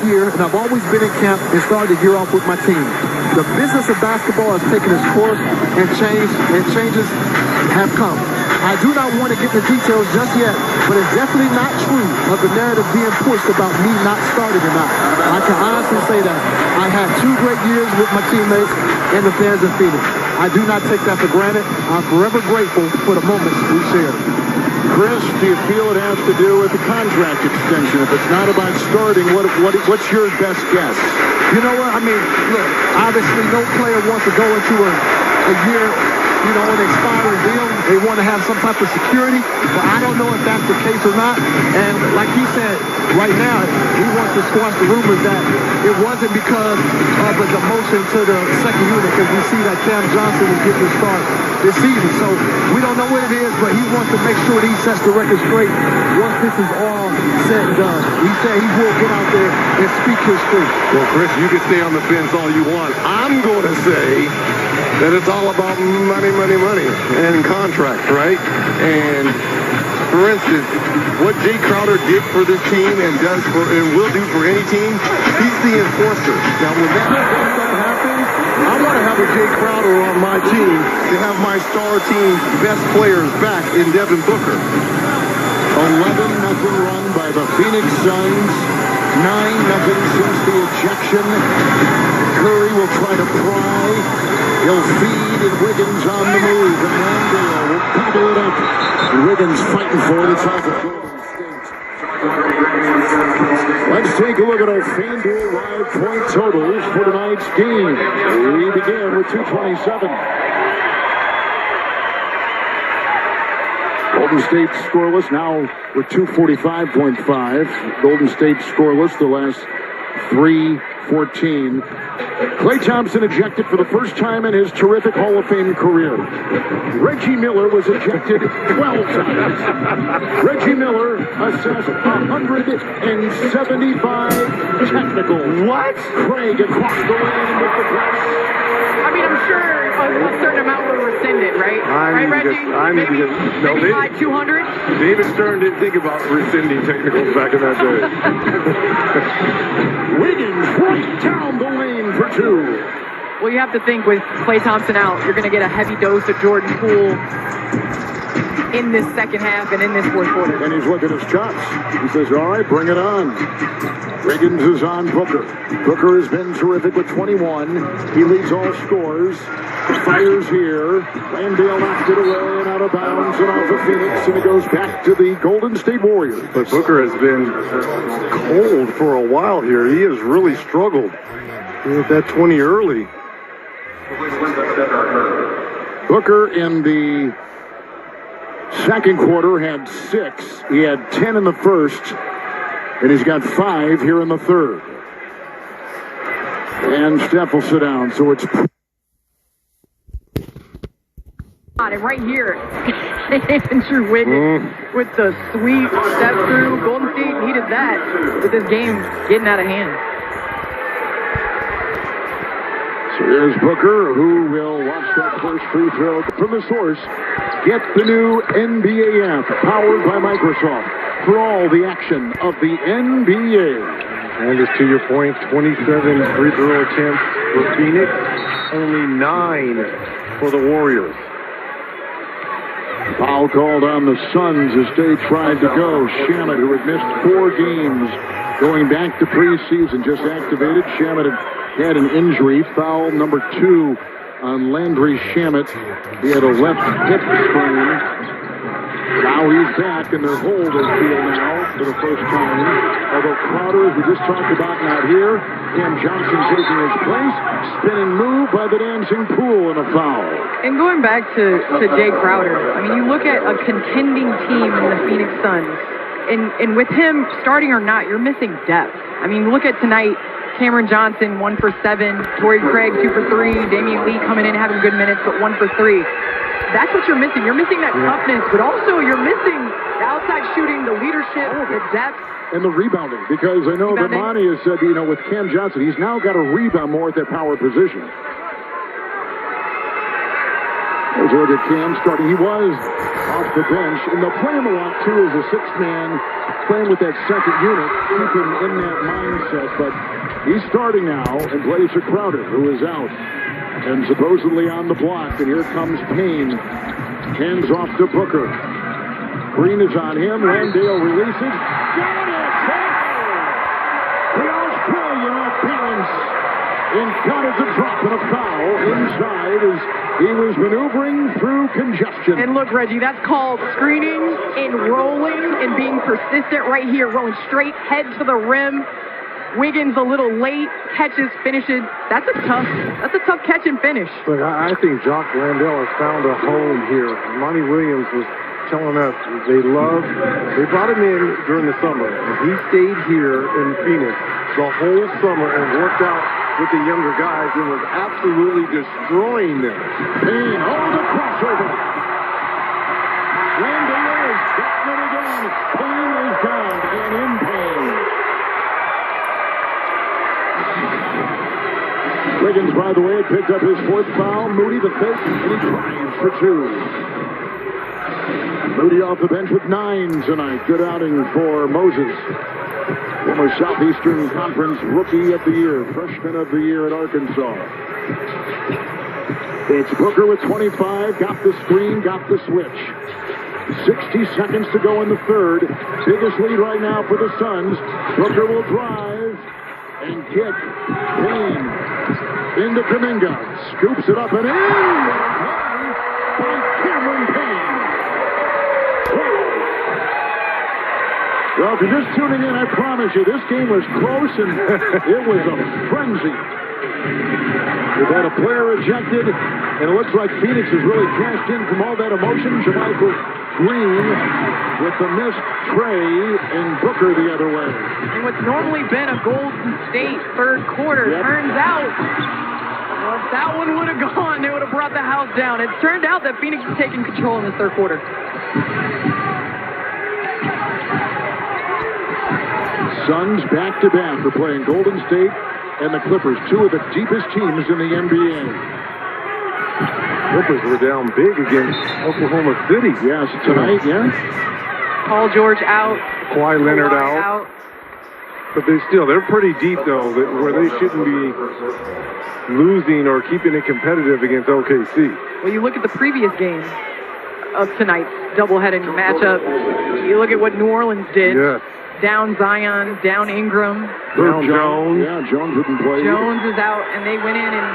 year, and I've always been in camp and started the year off with my team. The business of basketball has taken its course, and changes have come. I do not want to get the details just yet, but it's definitely not true of the narrative being pushed about me not starting or not. I can honestly say that. I had 2 great years with my teammates and the fans in Phoenix. I do not take that for granted. I'm forever grateful for the moments we shared. Chris, do you feel it has to do with the contract extension? If it's not about starting, what's your best guess? You know what? I mean, look, obviously no player wants to go into a year, you know, an expiring deal. They want to have some type of security, but I don't know if that's the case or not. And like he said, right now, he wants to squash the rumors that it wasn't because of the demotion to the second unit, because we see that Cam Johnson is getting the start this season. So we don't know what it is, but he wants to make sure that he sets the record straight once this is all said and done. He said he will get out there and speak his truth. Well, Chris, you can stay on the fence all you want. I'm going to say that it's all about money, and contract, right? And for instance, what Jay Crowder did for this team and will do for any team, he's the enforcer. Now, when that happens, I want to have a Jay Crowder on my team to have my star team's best players back in Devin Booker. 11-0 run by the Phoenix Suns. 9-0 since the ejection. Curry will try to pry. He'll feed, and Wiggins on the move. And Randall will bubble it up. Wiggins fighting for it. It's off of Golden State. Let's take a look at our FanDuel Live point totals for tonight's game. We begin with 227. Golden State scoreless now with 245.5. Golden State scoreless the last 3-14. Klay Thompson ejected for the first time in his terrific Hall of Fame career. Reggie Miller was ejected 12 times. Reggie Miller assessed 175 technical. What? Craig across the lane with the press. I mean, I'm sure a certain amount were rescinded, right? Right, Reggie? Maybe like 200? David Stern didn't think about rescinding technicals back in that day. Wiggins right down the lane for 2. Well, you have to think with Klay Thompson out, you're going to get a heavy dose of Jordan Poole in this second half and in this fourth quarter. And he's looking at his shots. He says, all right, bring it on. Wiggins is on Booker. Booker has been terrific with 21. He leads all scores. Fires here. Landale knocked it away and out of bounds and off of Phoenix, and it goes back to the Golden State Warriors. But Booker has been cold for a while here. He has really struggled. He hit that 20 early. Booker in the second quarter had 6. He had 10 in the first, and he's got 5 here in the third. And Steph will sit down, so it's... And right here, Andrew Wiggins with the sweet step through. Golden State needed that with this game getting out of hand. So here's Booker, who will watch that first free throw from the source. Get the new NBA app, powered by Microsoft, for all the action of the NBA. And just to your point, 27 free throw attempts for Phoenix, only 9 for the Warriors. Foul called on the Suns as they tried to go. Shamet, who had missed 4 games going back to preseason, just activated. Shamet had an injury. Foul number 2 on Landry Shamet. He had a left hip sprain. Now he's back in their hold, I feel now, for the first time. Although Crowder, as we just talked about, not here. Cam Johnson taking his place. Spinning move by the dancing Poole and a foul. And going back to Jay Crowder, I mean, you look at a contending team in the Phoenix Suns, and with him starting or not, you're missing depth. I mean, look at tonight. Cameron Johnson, 1 for 7. Torrey Craig, 2 for 3. Damian Lee coming in having good minutes, but 1 for 3. That's what you're missing. You're missing that toughness, but also you're missing the outside shooting, the leadership, the depth. And the rebounding, because I know that Monty has said, you know, with Cam Johnson, he's now got to rebound more at that power position. There's a look at Cam starting. He was off the bench. And they'll play him a lot, too, as a sixth man, playing with that second unit, keep him in that mindset. But he's starting now and plays for Crowder, who is out and supposedly on the block. And here comes Payne. Hands off to Booker. Green is on him. Landale releases. Got it! The Australian off balance. Encountered the drop and a foul inside as he was maneuvering through congestion. And look, Reggie, that's called screening and rolling and being persistent right here, rolling straight head to the rim. Wiggins a little late, catches, finishes. That's a tough catch and finish. Look, I think Jock Landale has found a home here. Monty Williams was telling us they brought him in during the summer, and he stayed here in Phoenix the whole summer and worked out with the younger guys and was absolutely destroying them. Payne, the crossover. Landale is gotten it again. Payne is down and in pain. Wiggins, by the way, had picked up his fourth foul. Moody the fifth, and he drives for two. Moody off the bench with 9 tonight. Good outing for Moses. Former Southeastern Conference Rookie of the Year, Freshman of the Year at Arkansas. It's Booker with 25, got the screen, got the switch. 60 seconds to go in the third. Biggest lead right now for the Suns. Booker will drive and kick. Payne into Kuminga. Scoops it up and in. By Cameron Payne. Well, if you're just tuning in, I promise you, this game was close and it was a frenzy. We've had a player ejected, and it looks like Phoenix has really cashed in from all that emotion. JaMychal Green with the missed tray and Booker the other way. And what's normally been a Golden State third quarter turns out, well, if that one would have gone, it would have brought the house down. It turned out that Phoenix was taking control in this third quarter. Suns back-to-back are playing Golden State and the Clippers, two of the deepest teams in the NBA. Clippers were down big against Oklahoma City. Yes, tonight, yeah. Paul George out. Kawhi Leonard out. But they're pretty deep, though, where they shouldn't be losing or keeping it competitive against OKC. Well, you look at the previous game of tonight's doubleheading matchup. You look at what New Orleans did. Yes. Down Zion, down Ingram. Down Jones. Yeah, Jones didn't play. Jones is out, and they went in and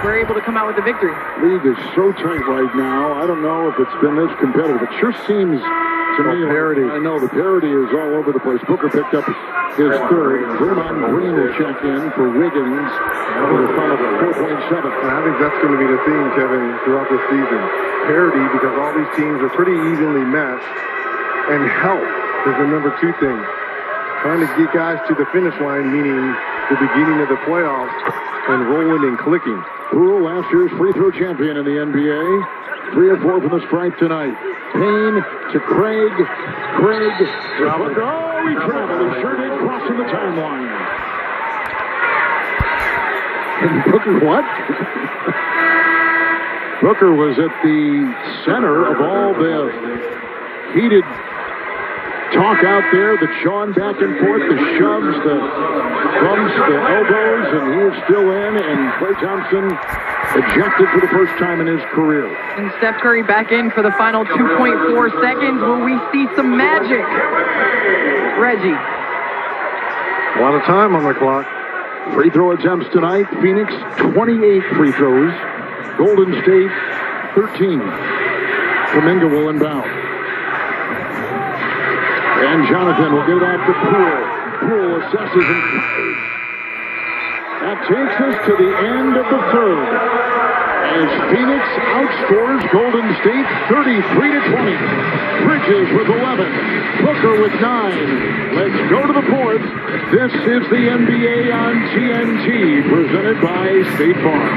were able to come out with the victory. League is so tight right now. I don't know if it's been this competitive. It sure seems to me parity. I know the parity is all over the place. Booker picked up his third. Draymond Green will check in for Wiggins. With a final 4.7. I think that's going to be the theme, Kevin, throughout the season. Parity, because all these teams are pretty evenly matched, and health is the number 2 thing. Trying to get guys to the finish line, meaning the beginning of the playoffs, and rolling and clicking. Poole, last year's free throw champion in the NBA. 3 or 4 from the stripe tonight. Payne to Craig. Craig to Booker. Oh, he traveled. He sure did, crossing the timeline. And Booker what? Booker was at the center of all the heated talk out there, the jawing back and forth, the shoves, the bumps, the elbows, and he is still in, and Klay Thompson ejected for the first time in his career. And Steph Curry back in for the final 2.4 seconds. Will we see some magic? Reggie. A lot of time on the clock. Free throw attempts tonight. Phoenix, 28 free throws. Golden State, 13. Kuminga will inbound. And Jonathan will get it off to Poole. Poole assesses and fires. That takes us to the end of the third. As Phoenix outscores Golden State 33-20. Bridges with 11. Booker with 9. Let's go to the fourth. This is the NBA on TNT, presented by State Farm.